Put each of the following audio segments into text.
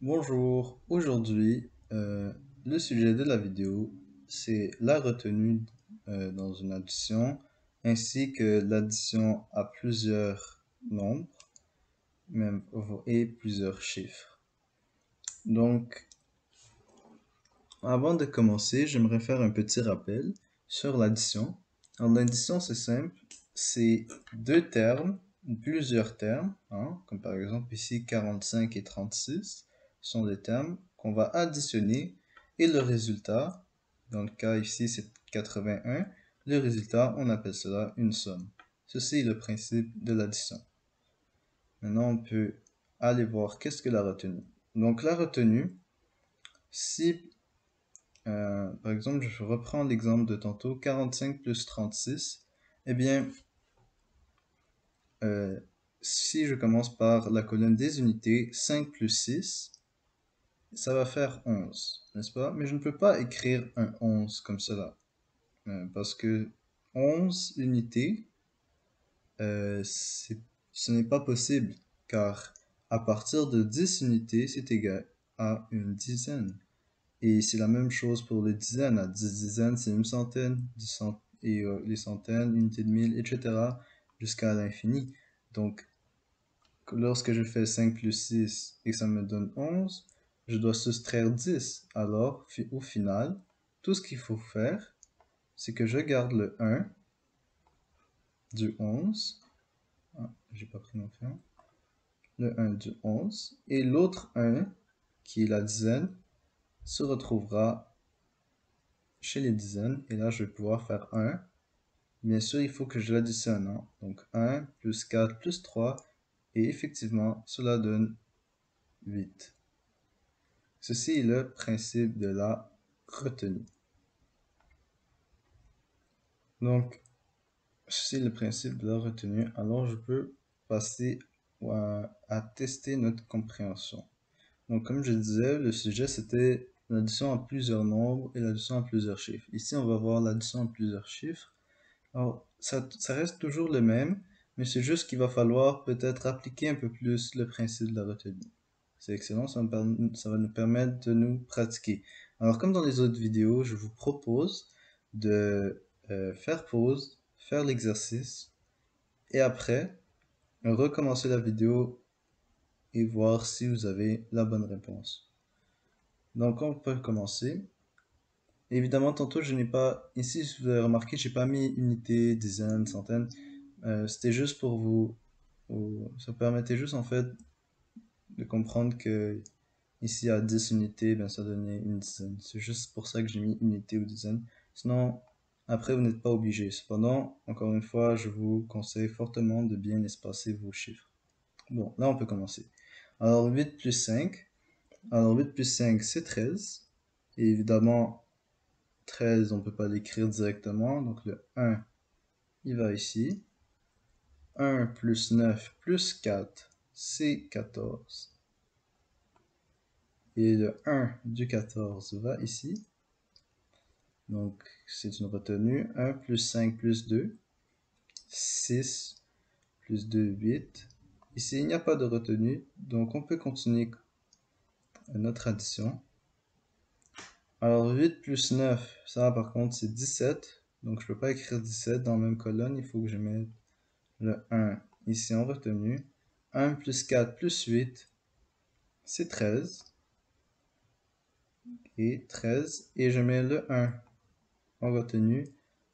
Bonjour, aujourd'hui, le sujet de la vidéo, c'est la retenue dans une addition, ainsi que l'addition à plusieurs nombres même, et plusieurs chiffres. Donc, avant de commencer, j'aimerais faire un petit rappel sur l'addition. Alors, l'addition, c'est simple, c'est deux termes, ou plusieurs termes, hein, comme par exemple ici 45 et 36 sont des termes qu'on va additionner et le résultat, dans le cas ici c'est 81, le résultat on appelle cela une somme. Ceci est le principe de l'addition. Maintenant on peut aller voir qu'est-ce que la retenue. Donc la retenue, si par exemple je reprends l'exemple de tantôt, 45 plus 36, eh bien si je commence par la colonne des unités, 5 plus 6, ça va faire 11, n'est-ce pas? Mais je ne peux pas écrire un 11 comme cela, parce que 11 unités, ce n'est pas possible, car à partir de 10 unités, c'est égal à une dizaine. Et c'est la même chose pour les dizaines. À 10 dizaines, c'est une centaine, et les centaines, unités de mille, etc., jusqu'à l'infini. Donc, lorsque je fais 5 plus 6 et que ça me donne 11, je dois soustraire 10. Alors, au final, tout ce qu'il faut faire, c'est que je garde le 1 du 11. Ah, j'ai pas pris mon crayon. Le 1 du 11. Et l'autre 1, qui est la dizaine, se retrouvera chez les dizaines. Et là, je vais pouvoir faire 1. Bien sûr, il faut que je l'additionne, hein. Donc 1 plus 4 plus 3. Et effectivement, cela donne 8. Ceci est le principe de la retenue. Donc, ceci est le principe de la retenue. Alors, je peux passer à tester notre compréhension. Donc, comme je disais, le sujet, c'était l'addition à plusieurs nombres et l'addition à plusieurs chiffres. Ici, on va voir l'addition à plusieurs chiffres. Alors, ça reste toujours le même, mais c'est juste qu'il va falloir peut-être appliquer un peu plus le principe de la retenue. C'est excellent, ça va nous permettre de nous pratiquer. Alors, comme dans les autres vidéos, je vous propose de faire pause, faire l'exercice, et après, recommencer la vidéo et voir si vous avez la bonne réponse. Donc, on peut commencer. Évidemment, tantôt, je n'ai pas, ici, si vous avez remarqué, j'ai pas mis unité, dizaines, centaines. C'était juste pour ça permettait juste, en fait, de comprendre que ici, à 10 unités, ben, ça donnait une dizaine. C'est juste pour ça que j'ai mis unité ou dizaine. Sinon, après, vous n'êtes pas obligé. Cependant, encore une fois, je vous conseille fortement de bien espacer vos chiffres. Bon, là, on peut commencer. Alors, 8 plus 5. Alors, 8 plus 5, c'est 13. Et évidemment, 13, on ne peut pas l'écrire directement. Donc, le 1, il va ici. 1 plus 9 plus 4, c'est 14. Et le 1 du 14 va ici. Donc, c'est une retenue. 1 plus 5 plus 2, 6 plus 2, 8. Ici, il n'y a pas de retenue, donc on peut continuer notre addition. Alors, 8 plus 9, ça par contre, c'est 17. Donc, je ne peux pas écrire 17 dans la même colonne. Il faut que je mette le 1 ici en retenue. 1 plus 4 plus 8, c'est 13. Et 13. Et je mets le 1 en retenue.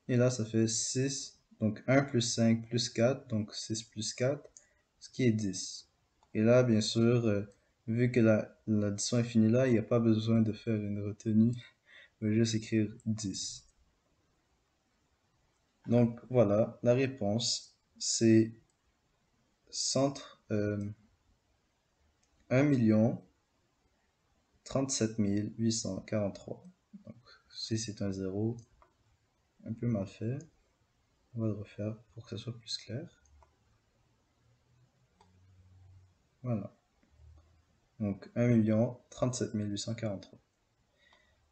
Et là, ça fait 6. Donc 1 plus 5 plus 4. Donc 6 plus 4. Ce qui est 10. Et là, bien sûr, vu que l'addition est finie là, il n'y a pas besoin de faire une retenue. On va juste écrire 10. Donc voilà, la réponse, c'est 1 37 843. Donc si c'est un 0, un peu mal fait. On va le refaire pour que ça soit plus clair. Voilà. Donc 1 37 843.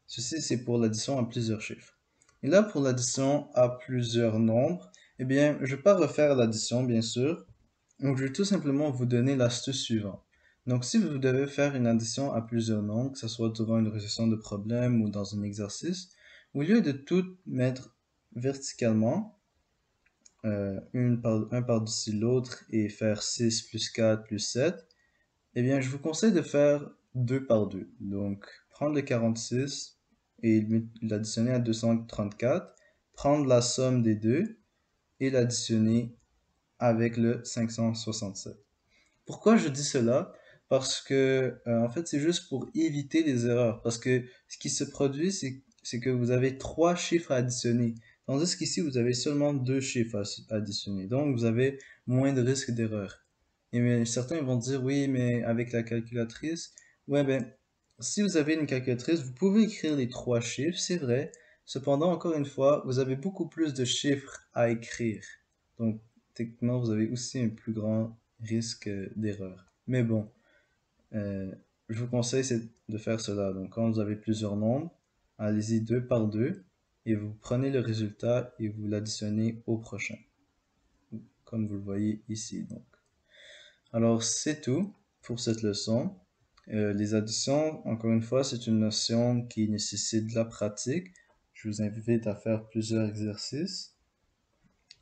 Ceci, c'est pour l'addition à plusieurs chiffres. Et là, pour l'addition à plusieurs nombres, eh bien, je ne vais pas refaire l'addition, bien sûr. Donc, je vais tout simplement vous donner l'astuce suivante. Donc, si vous devez faire une addition à plusieurs nombres, que ce soit durant une résolution de problème ou dans un exercice, au lieu de tout mettre verticalement, un par-dessus l'autre et faire 6 plus 4 plus 7, eh bien, je vous conseille de faire 2 par 2. Donc, prendre le 46 et l'additionner à 234, prendre la somme des deux et l'additionner avec le 567. Pourquoi je dis cela? Parce que, en fait, c'est juste pour éviter les erreurs. Parce que ce qui se produit, c'est que vous avez trois chiffres à additionner. Tandis qu'ici, vous avez seulement deux chiffres à additionner. Donc, vous avez moins de risque d'erreur. Et mais certains vont dire, oui, mais avec la calculatrice, ouais, ben, si vous avez une calculatrice, vous pouvez écrire les trois chiffres, c'est vrai. Cependant, encore une fois, vous avez beaucoup plus de chiffres à écrire. Donc, techniquement, vous avez aussi un plus grand risque d'erreur. Mais bon, euh, je vous conseille de faire cela. Donc, quand vous avez plusieurs nombres, allez-y deux par deux et vous prenez le résultat et vous l'additionnez au prochain, comme vous le voyez ici. Donc, alors c'est tout pour cette leçon. Les additions, encore une fois, c'est une notion qui nécessite de la pratique. Je vous invite à faire plusieurs exercices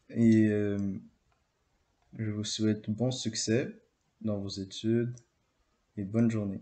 et je vous souhaite bon succès dans vos études et bonne journée.